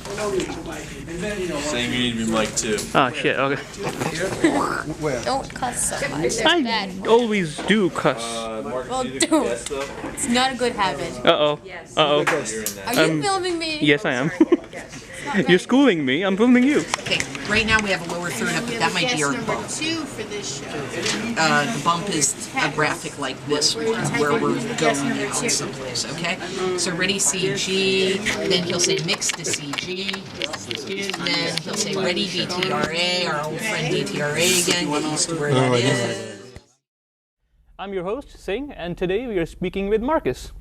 Saying you need to be mic too. Oh shit, okay. Don't cuss so much. That's I bad. always do cuss. Mark, Well, you need to don't. guess though. It's not a good habit. Uh-oh. Uh-oh. You're in that. Are you filming me? Yes, I am. You're schooling me, I'm filming you. Okay, right now we have a lower third up, but that might be our bump. 2 for this show. The bump is a graphic like this one, where we're going out someplace, okay? So ready CG, then he'll say mix to CG, then he'll say ready DTRA, our old friend DTRA again, get used to where that is. I'm your host, Singh, and today we are speaking with Marcus.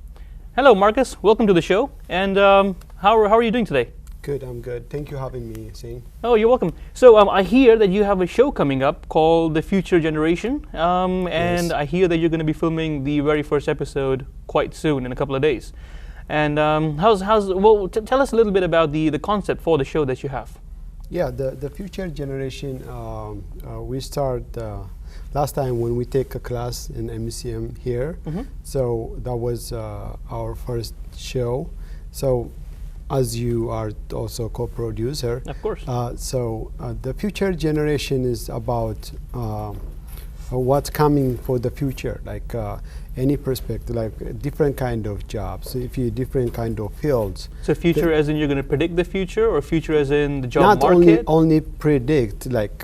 Hello, Marcus. Welcome to the show. And how are you doing today? Good, I'm good. Thank you for having me, Singh. Oh, you're welcome. So I hear that you have a show coming up called The Future Generation, and Yes. I hear that you're going to be filming the very first episode quite soon, in a couple of days. And tell us a little bit about the concept for the show that you have. Yeah, the future generation, we start last time when we take a class in MCM here. So that was our first show. So as you are also co-producer. Of course. The future generation is about what's coming for the future, like any perspective, like different kind of jobs, so if you different kind of fields. So future as in you're going to predict the future, or future as in the job Not market? only predict, like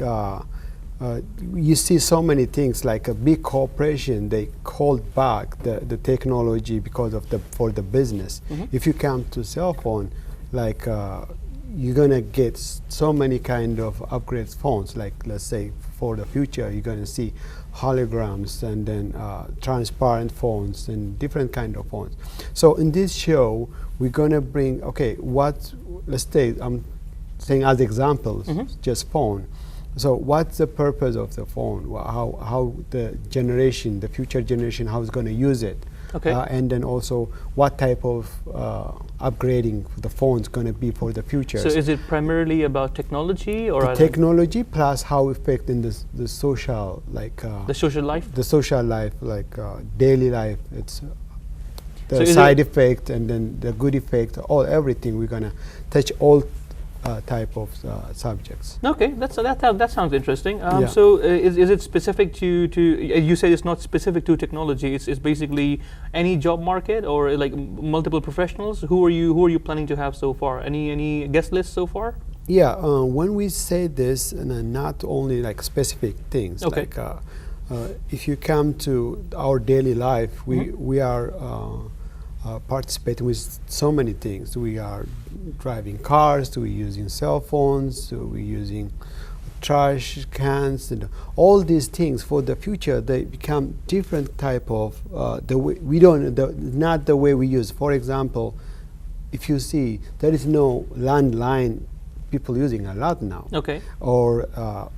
you see so many things, like a big corporation, they hold back the technology because of for the business. If you come to cell phone, like you're gonna get so many kind of upgrade phones, like let's say for the future you're gonna see holograms and then transparent phones and different kind of phones. So in this show we're gonna bring, okay, let's say I'm saying as examples, just phone. So what's the purpose of the phone? How the generation, the future generation, how it's going to use it? Okay. And then also what type of upgrading the phone's going to be for the future. So is it primarily about technology, or the technology plus how affect in the social, like the social life? the social life, like daily life. It's the So is side effect and then the good effect, everything. We're going to touch all type of subjects. Okay, that sounds interesting. Yeah. So is it specific to you say it's not specific to technology, it's basically any job market, or like multiple professionals? Who are you planning to have so far? Any guest lists so far? Yeah, when we say this, and not only like specific things, Okay. like if you come to our daily life, we are participating with so many things. We are driving cars, we're using cell phones, we're using trash cans, and all these things for the future, they become different type of the way not the way we use. For example, if you see, there is no landline people using a lot now. Okay. Or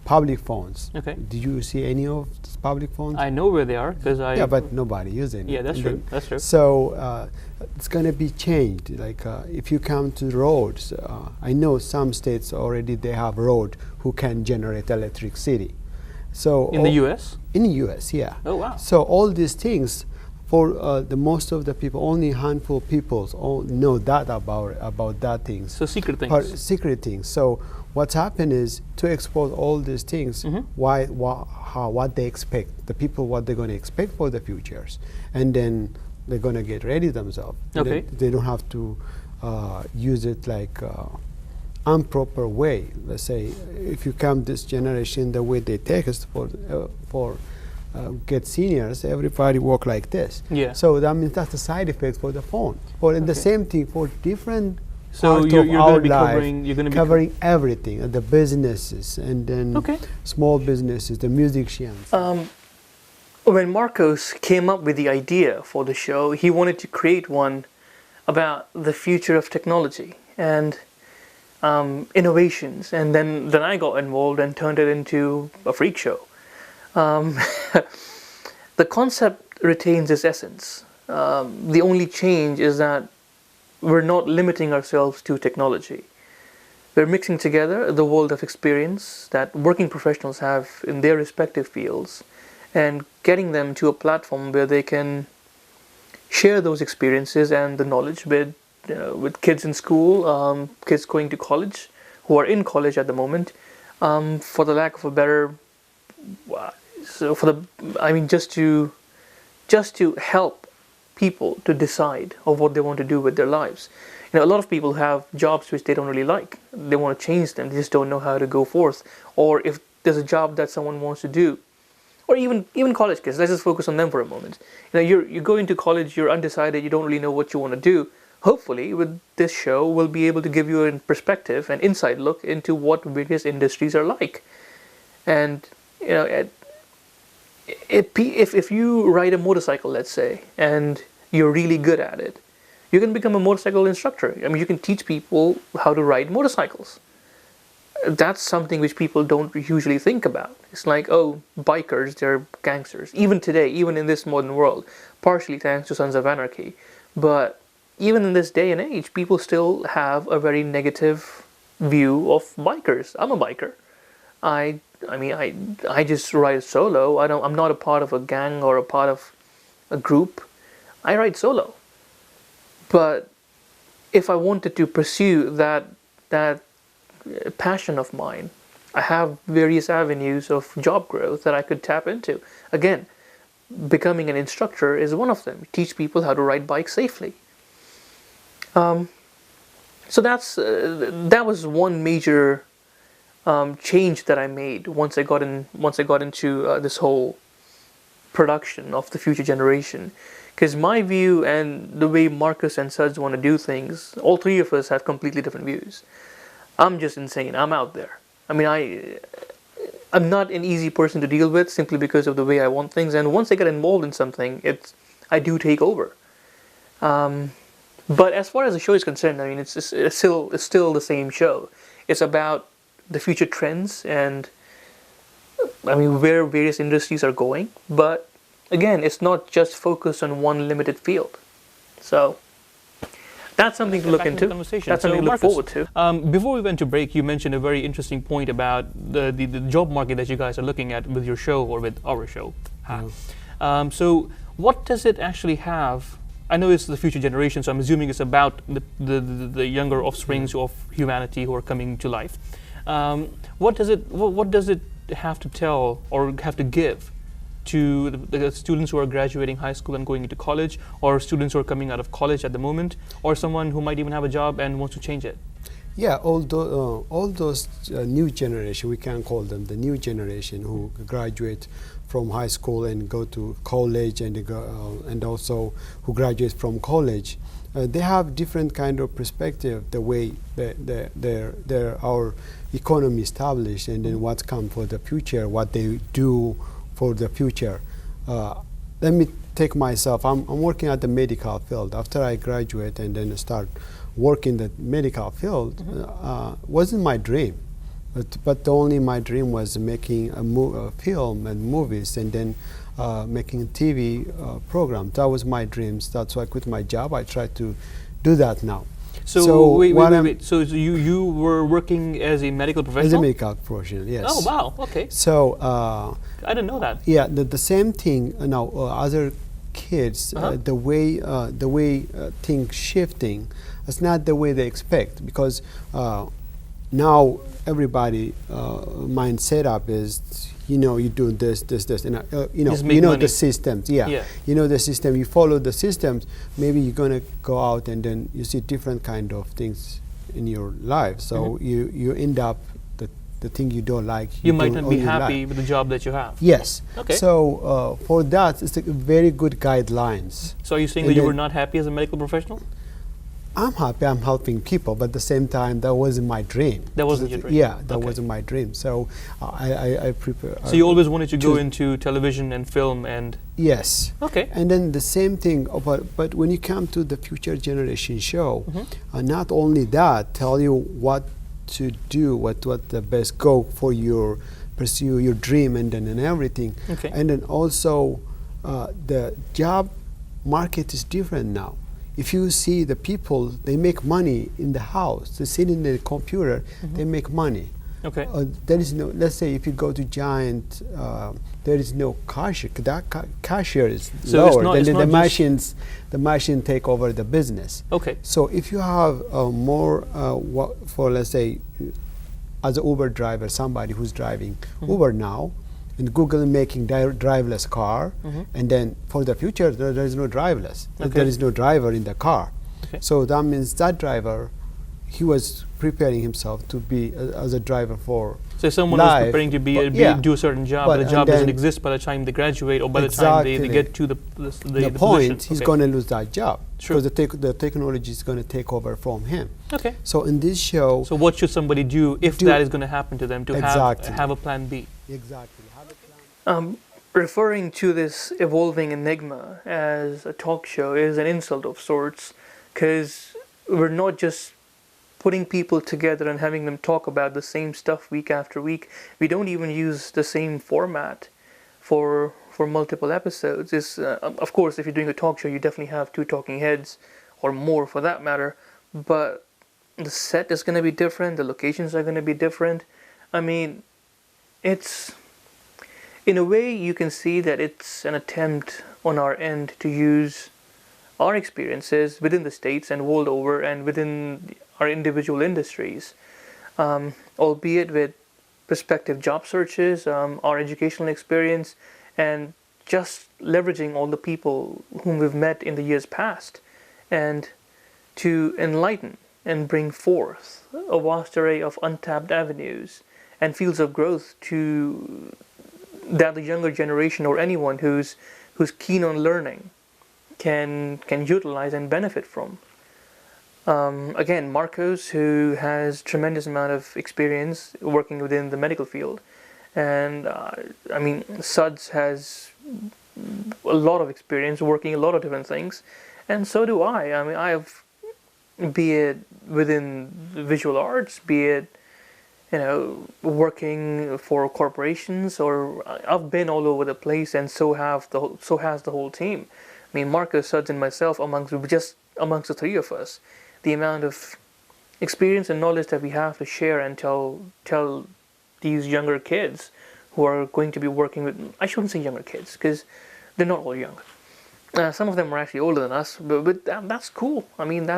public phones. Okay. Do you see any of these public phones? I know where they are because I. Yeah, but nobody using it. Yeah, that's And true. then- That's true. So it's going to be changed. Like if you come to roads, I know some states already they have road who can generate electricity. So In the U.S. in the U.S., yeah. Oh wow. So all these things, for the most of the people, only a handful of people know that about that things. So secret things. Secret things. So what's happened is to expose all these things. What they expect, the people, what they're going to expect for the futures, and then they're going to get ready themselves. Okay. They don't have to use it like improper way. Let's say if you come this generation, the way they take us for get seniors, everybody walk like this. Yeah. So that means that's a side effect for the phone. Or in the same thing for different So part you're of going our to be life, covering. You're going to be covering everything, the businesses and then Okay. small businesses, the musicians. When Marcos came up with the idea for the show, he wanted to create one about the future of technology and innovations, and then I got involved and turned it into a freak show. The concept retains its essence. The only change is that we're not limiting ourselves to technology. We're mixing together the world of experience that working professionals have in their respective fields and getting them to a platform where they can share those experiences and the knowledge with with kids in school, kids going to college, who are in college at the moment, for the lack of a better, so for the, I mean, just to help people to decide of what they want to do with their lives. You know, a lot of people have jobs which they don't really like. They want to change them. They just don't know how to go forth. Or if there's a job that someone wants to do, or even college kids. Let's just focus on them for a moment. You know, you go into college, you're undecided, you don't really know what you want to do. Hopefully, with this show, we'll be able to give you a perspective, an inside look into what various industries are like. And you know, if you ride a motorcycle, let's say, and you're really good at it, you can become a motorcycle instructor. I mean, you can teach people how to ride motorcycles. That's something which people don't usually think about. It's like, oh, bikers, they're gangsters. Even today, even in this modern world, partially thanks to Sons of Anarchy. But even in this day and age, people still have a very negative view of bikers. I'm a biker. I just ride solo. I'm not a part of a gang or a part of a group. I ride solo. But if I wanted to pursue that passion of mine, I have various avenues of job growth that I could tap into. Again, becoming an instructor is one of them. Teach people how to ride bikes safely. So that was one major change that I made once I got into this whole production of the future generation. Because my view and the way Marcus and Suds want to do things, all three of us have completely different views. I'm just insane. I'm out there. I mean, I'm not an easy person to deal with simply because of the way I want things. And once I get involved in something, I do take over. But as far as the show is concerned, I mean, it's still the same show. It's about the future trends and, I mean, where various industries are going. But again, it's not just focused on one limited field. So that's something to look into. That's something to look forward to. Before we went to break, you mentioned a very interesting point about the job market that you guys are looking at with your show or with our show. So what does it actually have? I know it's the future generation, so I'm assuming it's about the younger offsprings of humanity who are coming to life. What does it have to tell or have to give to the students who are graduating high school and going into college, or students who are coming out of college at the moment, or someone who might even have a job and wants to change it? Yeah, all those new generation, we can call them the new generation, who graduate from high school and go to college, and also who graduate from college. They have different kind of perspective, the way our economy established, and then what comes for the future, what they do for the future. Let me take myself. I'm working at the medical field. After I graduate and then start working the medical field, wasn't my dream. But only my dream was making a film and movies, and then making TV programs. That was my dreams. That's why I quit my job. I try to do that now. So wait. So you were working as a medical professional? As a medical professional, yes. Oh wow. Okay. So I didn't know that. Yeah, the same thing. Now other kids, the way things shifting, it's not the way they expect, because now everybody mind setup is, you do this, and you know the systems. Yeah, you know the system. You follow the systems. Maybe you're gonna go out and then you see different kind of things in your life. So you end up the thing you don't like. You might not be happy with the job that you have. Yes. Okay. So for that, it's a very good guidelines. So are you saying that you were not happy as a medical professional? I'm happy. I'm helping people, but at the same time, that wasn't my dream. That wasn't your dream? Yeah, that wasn't my dream. So I prepare. So you always wanted to go into television and film and... Yes. Okay. And then the same thing, but when you come to the future generation show, not only that, tell you what to do, what the best go for your pursue your dream, and everything. Okay. And then also the job market is different now. If you see the people, they make money in the house. They sit in the computer, they make money. Okay. There is no. Let's say if you go to Giant, there is no cashier. That cashier is So it's lower. not- Then it's the not just- machines, the machine take over the business. Okay. So if you have more, for let's say, as an Uber driver, somebody who's driving Uber now, and Google making driverless car, and then for the future there is no driverless. Okay. There is no driver in the car. Okay. So that means that driver, he was preparing himself to be as a driver for. So someone was life, preparing to but yeah. do a certain job, But but the and job doesn't then- exist by the time they graduate or by the time they Exactly. get to the The point, position. he's Okay. going to lose that job Sure. because the technology is going to take over from him. Okay. So in this show, So what should somebody do if Do- that is going to happen to them to Exactly. have a plan B? exactly. Referring to this evolving enigma as a talk show is an insult of sorts, because we're not just putting people together and having them talk about the same stuff week after week. We don't even use the same format for multiple episodes. Of course, if you're doing a talk show, you definitely have two talking heads or more for that matter, but the set is going to be different, the locations are going to be different. I mean, it's, in a way, you can see that it's an attempt on our end to use our experiences within the States and world over and within our individual industries, albeit with prospective job searches, our educational experience, and just leveraging all the people whom we've met in the years past, and to enlighten and bring forth a vast array of untapped avenues and fields of growth to that the younger generation or anyone who's keen on learning can utilize and benefit from. Again, Marcos, who has tremendous amount of experience working within the medical field, and I mean, Suds has a lot of experience working a lot of different things, and so do I. I mean, I have, be it within visual arts, be it, you know, working for corporations, or I've been all over the place, and so has the whole team. I mean, Marcus, Suds, and myself, amongst the three of us, the amount of experience and knowledge that we have to share and tell these younger kids who are going to be working with, I shouldn't say younger kids, because they're not all young. Some of them are actually older than us, but that's cool. I mean,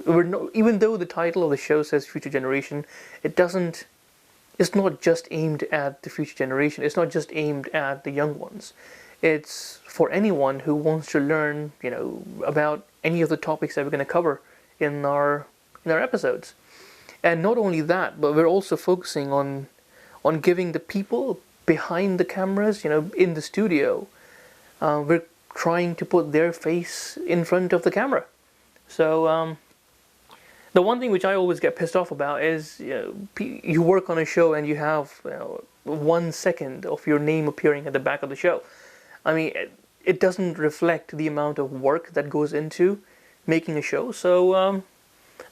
even though the title of the show says Future Generation, it's not just aimed at the future generation. It's not just aimed at the young ones. It's for anyone who wants to learn, you know, about any of the topics that we're going to cover in our episodes. And not only that, but we're also focusing on giving the people behind the cameras, you know, in the studio, we're trying to put their face in front of the camera. So the one thing which I always get pissed off about is, you know, you work on a show and you have, you know, 1 second of your name appearing at the back of the show. I mean, it doesn't reflect the amount of work that goes into making a show. So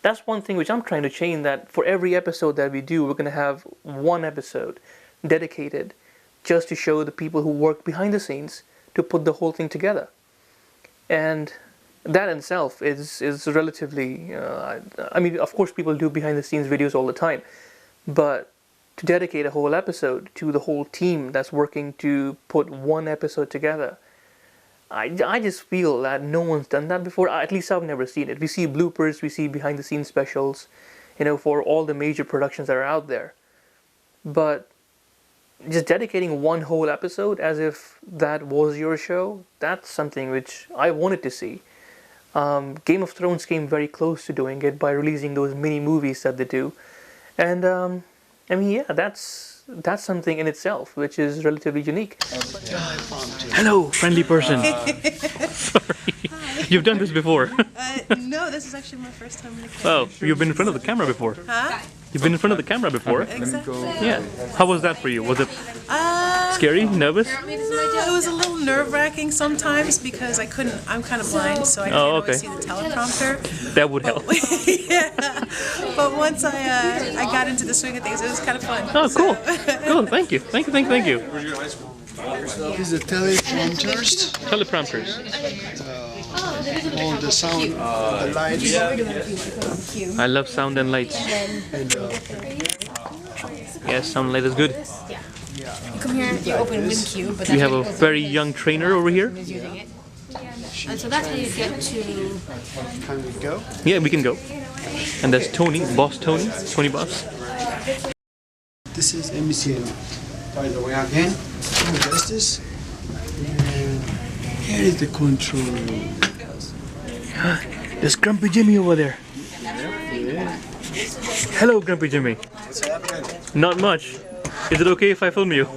that's one thing which I'm trying to change, that for every episode that we do, we're going to have one episode dedicated just to show the people who work behind the scenes to put the whole thing together. And that in itself is relatively, I mean, of course people do behind the scenes videos all the time, but to dedicate a whole episode to the whole team that's working to put one episode together, I just feel that no one's done that before. At least I've never seen it. We see bloopers, we see behind the scenes specials, you know, for all the major productions that are out there. But just dedicating one whole episode as if that was your show, that's something which I wanted to see. Game of Thrones came very close to doing it by releasing those mini movies that they do. And I mean, yeah, that's something in itself which is relatively unique. Hello, friendly person. Sorry. You've done this before. No, this is actually my first time in the camera. Oh, you've been in front of the camera before. Huh? You've been in front of the camera before. Exactly. Yeah. How was that for you? Was it scary? Nervous? No, it was a little nerve-wracking sometimes because I'm kind of blind, so I can't Oh, okay. always see the teleprompter. That would help. Yeah. But once I got into the swing of things, it was kind of fun. Oh, So- cool. Cool. Thank you. Thank you. These are teleprompters, Teleprompters. all the sound, the lights. I love sound and lights. And Yes, sunlight is good. Yeah. You come here, you open WinCube, but We have a very young trainer over here. is using it. And so that's how you get to. Can we go? Yeah, we can go. And there's Tony, Boss Tony, Tony Boss. This is MCM. By the way, again, adjust this. And here is the control room. There's Grumpy Jimmy over there. Hello, Grumpy Jimmy. What's happening? Not much. Is it okay if I film you?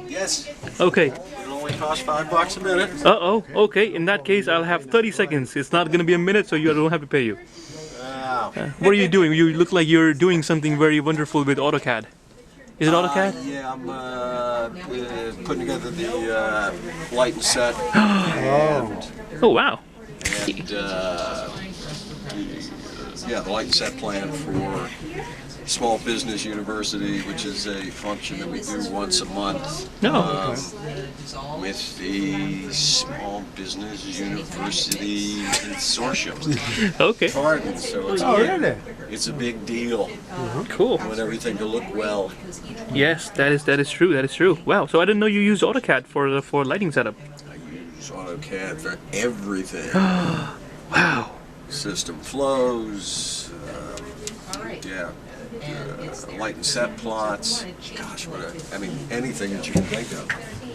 Yes. Okay. It'll only cost $5 a minute. Uh-oh. Okay, in that case, I'll have 30 seconds. It's not gonna be a minute, so you don't have to pay you. Wow. What are you doing? You look like you're doing something very wonderful with AutoCAD. Is it AutoCAD? Yeah, I'm putting together the light and set. Oh, wow. And yeah, the light and set plan for Small Business University, which is a function that we do once a month. No. With the Small Business University Consortium. Okay. Pardon, so it's, Really? it's a big deal. Cool. I want everything to look well. Yes, that is true. That is true. Wow. So I didn't know you used AutoCAD for lighting setup. I use AutoCAD for everything. Wow. System flows, yeah, light and set plots. Gosh, I mean, anything that you can think of.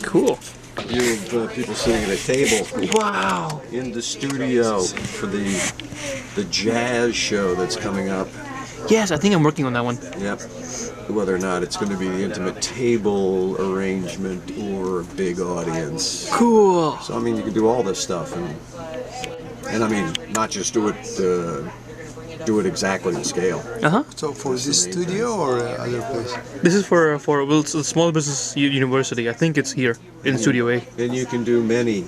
Cool. View of people sitting at a table. Wow. In the studio for the jazz show that's coming up. Yes, I think I'm working on that one. Yep. Whether or not it's going to be the intimate table arrangement or a big audience. Cool. So I mean, you can do all this stuff, and I mean, not just do it exactly to scale. Uh-huh. So for this studio or other place? This is for well, it's a Small Business University. I think it's here in Studio A. And you can do many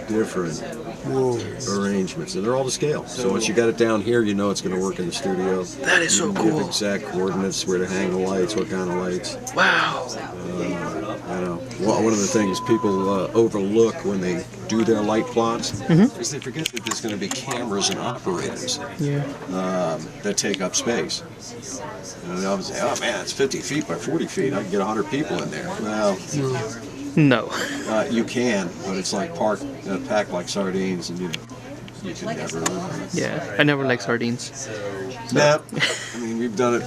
different arrangements, and they're all to scale. So once you got it down here, you know it's going to work in the studio. That is so You can give cool. exact coordinates, where to hang the lights, what kind of lights. Wow. I know. Well, one of the things people overlook when they do their light plots is they forget that there's going to be cameras and operators Yeah. that take up space. And I was say, oh man, it's 50 feet by 40 feet. I can get 100 people in there. Well, No. you can, but it's like packed like sardines, and you can never. Yeah. I never like sardines. Nah, I mean, we've done it.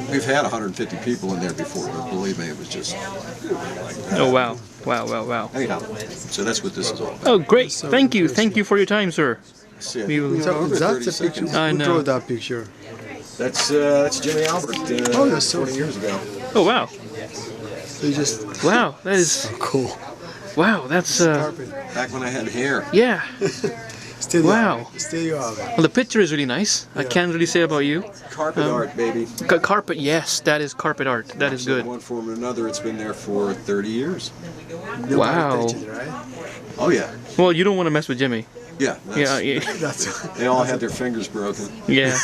We've had 150 people in there before, but believe me, it was just like that. Oh wow. Wow. Wow. Wow. Anyhow, so that's what this is all about. Oh great. Thank you. Thank you for your time, sir. See, We will- So over that's 30 the picture. seconds. I Who know. drew that picture? That's Jimmy Albert. Oh, that's so 20 years ago. Oh wow. So you just Wow. That is. cool. Wow. That's. Carpet. Back when I had hair. Yeah. Still Wow. You have it. Still you have it. Well, the picture is really nice. I can't really say about you. Carpet art, baby. Carpet. Yes, that is carpet art. That is So in good. one form or another, it's been there for 30 years. Nobody Wow. touched it, right? Oh yeah. Well, you don't want to mess with Jimmy. Yeah. Yeah. Yeah. That's They all had their fingers broken. Yeah.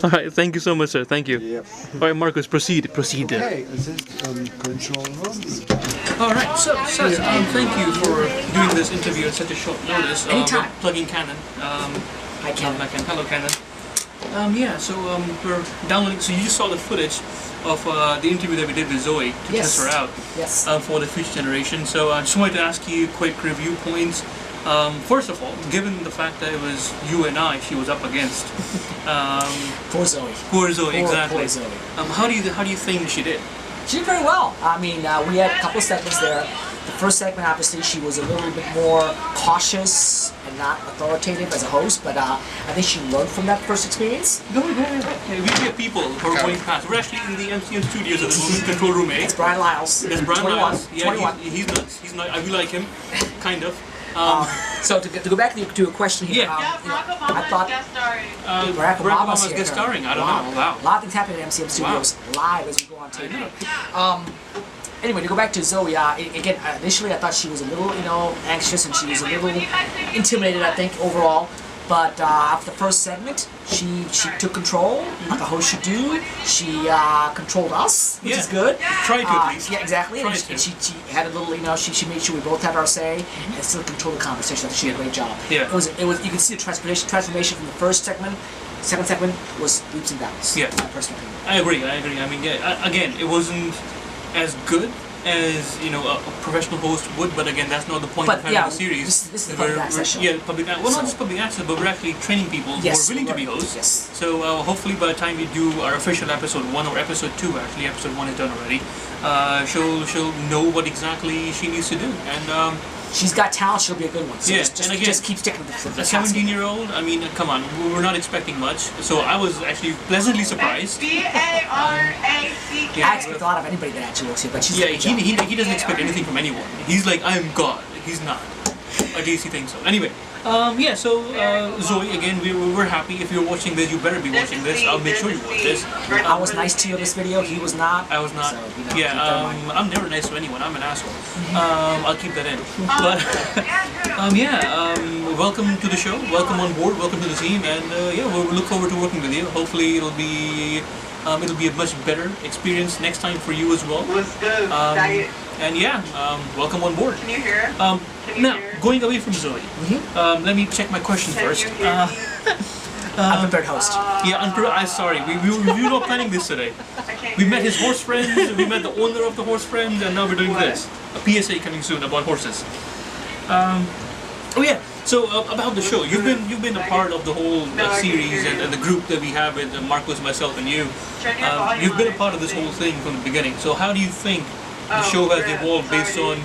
All right. Thank you so much, sir. Thank you. Yep. All right, Marcus. Proceed. Proceed. okay. This is control room. All right, so Seth, thank you for doing this interview at such a short notice. Anytime. Plugging Canon. Hi, Canon. Hello, Canon. Yeah, so we're downloading. So you just saw the footage of the interview that we did with Zoe to Yes. test her out Yes. for the future generation. So I just wanted to ask you quick review points. First of all, given the fact that it was you and I she was up against, For Zoe. poor Zoe, Poor- exactly. poor Zoe. How do you think she did? She did very well. I mean, we had a couple of segments there. The first segment, obviously, she was a little bit more cautious and not authoritative as a host, but I think she learned from that first experience. Go ahead. Hey, we have people who are going past. We're actually in the MCM studios at the moment, control room A. It's Brian Lyles. There's Brian 21. Lyles. Yeah, 21. he's nuts. He's not. I really like him, kind of. So to go back to a question here, Yeah. I thought Barack Obama's here. guest starring. I don't Wow. know. Wow. A lot of things happen at MCM Studios live as we go on tape. Anyway, to go back to Zoe, again, initially I thought she was a little, anxious and she was a little intimidated, I think, overall. But after the first segment, she took control, like a host should do. She controlled us, which is good. Tried to at least. Yeah, exactly. Tried And to. she had a little, she made sure we both had our say and still control the conversation. I think she did a great job. Yeah. It was. You can see the transformation from the first segment Second segment was leaps and bounds. Yeah. In my personal opinion. I agree. I mean, yeah, again, it wasn't as good as a professional host would, but again, that's not the point But of having yeah, a series. this is the public access show. Yeah, public access. Well, not just public access, but we're actually training people who Yes, are willing to be right. hosts. Yes. So hopefully, by the time we do our official episode 1 or episode 2, actually, episode 1 is done already. She'll know what exactly she needs to do, and. She's got talent. She'll be a good one. So Yeah, just and again, just keep sticking with the A 17-year-old, I mean, come on, we're not expecting much. So I was actually pleasantly surprised. I expect a lot of anybody that actually works here, but she's Yeah, a good job. he doesn't expect anything from anyone. He's like, I'm God. He's not. At least he thinks so. Anyway, yeah, so Zoe, again, we're happy. If you're watching this, you better be watching this. I'll make sure you watch this. I was nice to you in this video. He was not. I was not. So, keep that in mind. I'm never nice to anyone. I'm an asshole. I'll keep that in. But welcome to the show. Welcome on board. Welcome to the team. And we'll look forward to working with you. Hopefully, it'll be a much better experience next time for you as well. And welcome on board. Can you hear? Now, going away from Zoe, let me check my question first. Unprepared host. I'm sorry. We were not planning this today. We met his horse friends, we met the owner of the horse friends, and now we're doing this. A PSA coming soon about horses. So about the show, you've been a part of the whole series and the group that we have with Marcos, myself, and you. You've been a part of this whole thing from the beginning. So how do you think the show has evolved based on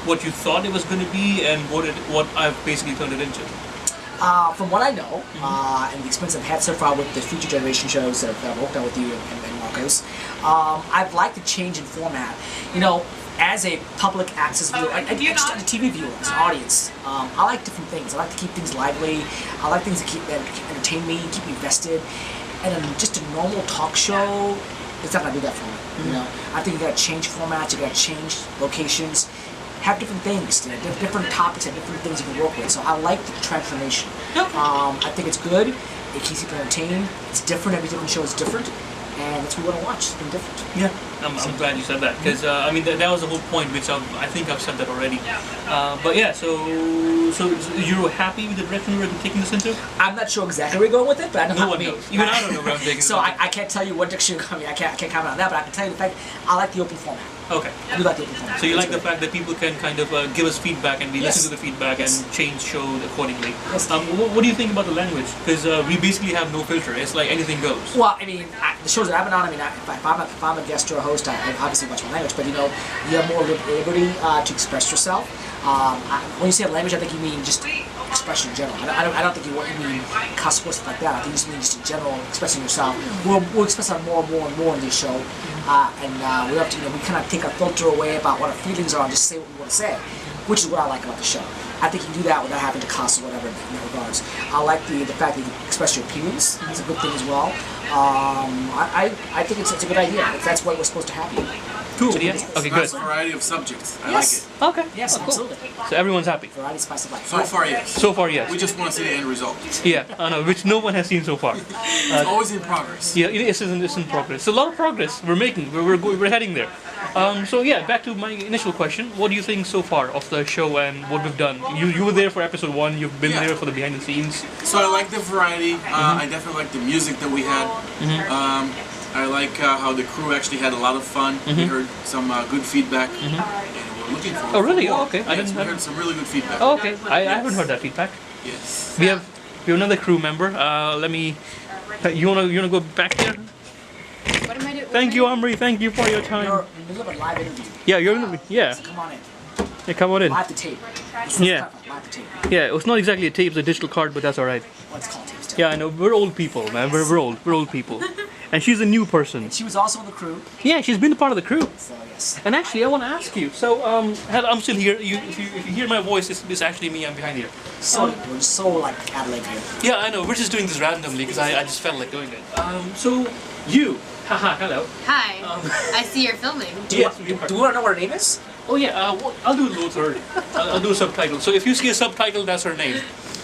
what you thought it was going to be and what I've basically turned it into? From what I know, and the experience I've had so far with the Future Generation shows that I've worked on with you and Marcos, I've liked the change in format. As a public access viewer, a TV viewer, as an audience, I like different things. I like to keep things lively. I like things that entertain me, keep me invested. And just a normal talk show, it's not gonna do that for me. I think you gotta change formats. You gotta change locations. Have different things, different topics and different things you can work with. So I like the transformation. I think it's good. It keeps people entertained. It's different. Every different show is different, and that's what we want to watch. Something different. Yeah, I'm glad you said that because I mean that was the whole point, which I think I've said that already. But yeah, so you're happy with the direction we're taking this into? I'm not sure exactly where we're going with it, but I know no one knows. Even I don't know where I'm taking it. So I can't tell you what direction you're going. I can't comment on that, but I can tell you the fact I like the open format. Okay. I do like the open format. So you like the fact that people can kind of give us feedback and we listen to the feedback and change show accordingly. Yes. What do you think about the language? Because we basically have no filter. It's like anything goes. Well, I mean, the shows that I've been on, I mean, if I'm a guest or a host, I obviously watch my language, but you have more liberty to express yourself. When you say language, I think you mean just expression in general. I don't think you mean cuss words, stuff like that. I think you just mean just in general expressing yourself. We'll express that more and more in this show, and we have to, we kind of take our filter away about what our feelings are and just say what we want to say, which is what I like about the show. I think you can do that without having to cuss or whatever in that regards. I like the fact that you can express your opinions. That's a good thing as well. I think it's a good idea. If that's what we're supposed to have here. Cool. Yeah. Okay, good. Nice variety of subjects. I Yes. like it. Okay. Yes, cool. absolutely. So everyone's happy. Variety, spice of life. So far, yes. So far, yes. We just want to see the end result. Yeah, I know, which no one has seen so far. It's always in progress. Yeah, it's in progress. It's a lot of progress we're making. We're heading there. So yeah, back to my initial question. What do you think so far of the show and what we've done? You were there for episode 1. You've been there for the behind the scenes. So I like the variety. I definitely like the music that we had. I like how the crew actually had a lot of fun. We heard some good feedback, and we're looking forward. Oh really? For more. Oh, okay. Yes, we heard some really good feedback. Oh, okay. I haven't heard that feedback. Yes. We have another crew member. Let me. You wanna go back there? What am I doing? Thank you, Amri. Thank you for your time. You're in the middle of a live interview. Yeah, you're. Yeah. So come on in. Yeah, come on in. Live to tape. Yeah. Live to tape. Yeah, it's not exactly a tape, it's a digital card, but that's alright. Well, it's called tapes. Yeah, I know. We're old people, man. We're old people. And she's a new person. She was also on the crew. Yeah, she's been a part of the crew. So yes. And actually, I want to ask you. So, I'm still here. If you hear my voice, it's actually me. I'm behind here. So we're so like Adelaide here. Yeah, I know. We're just doing this randomly because I just felt like doing it. So you, haha, hello. Hi. I see you're filming. Yes, Do we want to know what her name is? Oh yeah. I'll do both. I'll do a subtitle. So if you see a subtitle, that's her name.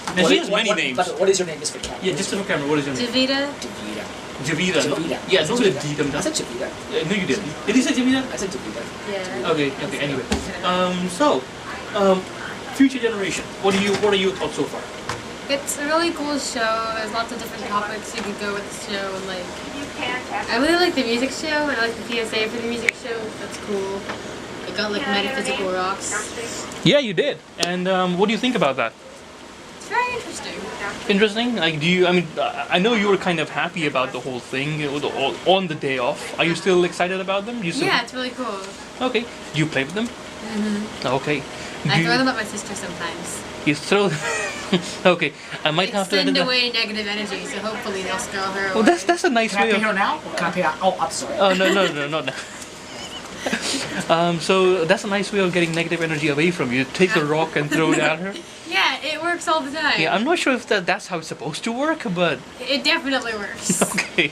And she has many names. But what is your name, Miss Victoria? Yeah, just on camera. What is your name? Davida. Davida. Javida. No? Javida. Yeah, don't Javida. D them I down. said Javida. No, you didn't. Did you say Javida? I said Davida. Yeah. Okay. Anyway, Future Generation. What are your thoughts so far? It's a really cool show. There's lots of different topics you could go with the show. And like, I really like the music show, and I like the PSA for the music show. That's cool. It got like metaphysical rocks. Yeah, you did. And what do you think about that? It's very interesting. Interesting. Like, do you? I mean, I know you were kind of happy about the whole thing on the day off. Are you still excited about them? You still... Yeah, it's really cool. Okay. Do you play with them? Mm-hmm. Okay. I throw them at my sister sometimes. You throw them. Okay. I might have to Send edit that. away negative energy, so hopefully they'll scare her Well, away. that's a nice Can I way pay of. her now? Or can I pay her? Oh, I'm sorry. Oh no, not now. So that's a nice way of getting negative energy away from you. Take a rock and throw it at her. Yeah, it works all the time. Yeah, I'm not sure if that's how it's supposed to work, but It definitely works. okay.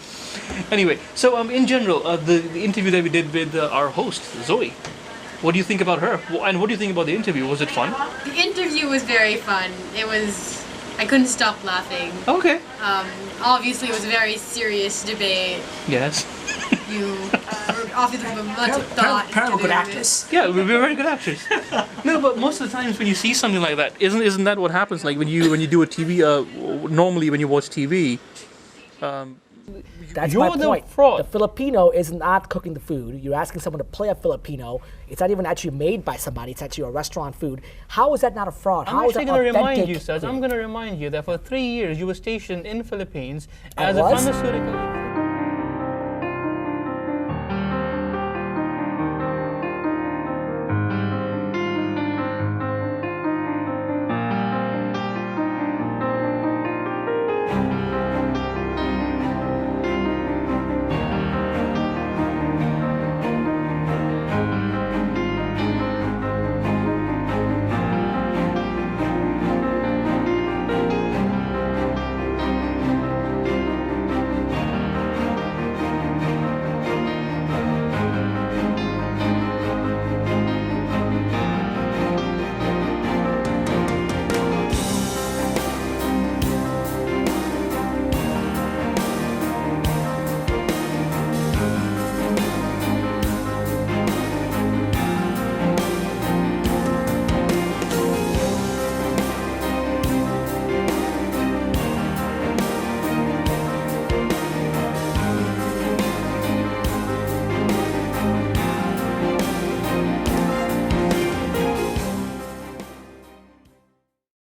Anyway, so in general, the interview that we did with our host Zoe, what do you think about her? And what do you think about the interview? Was it fun? The interview was very fun. It was. I couldn't stop laughing. Okay. Obviously, it was a very serious debate. Yes. You were obviously put much thought Apparently, into good doing actors. Yeah, we're very good actors. No, but most of the times when you see something like that, isn't that what happens? Like when you do a TV, normally when you watch TV, That's you're my the point. fraud. The Filipino is not cooking the food. You're asking someone to play a Filipino. It's not even actually made by somebody. It's actually a restaurant food. How is that not a fraud? I'm How is actually that going to remind authentic you, Saz. I'm food? going to remind you that for 3 years you were stationed in Philippines I as a was? pharmaceutical.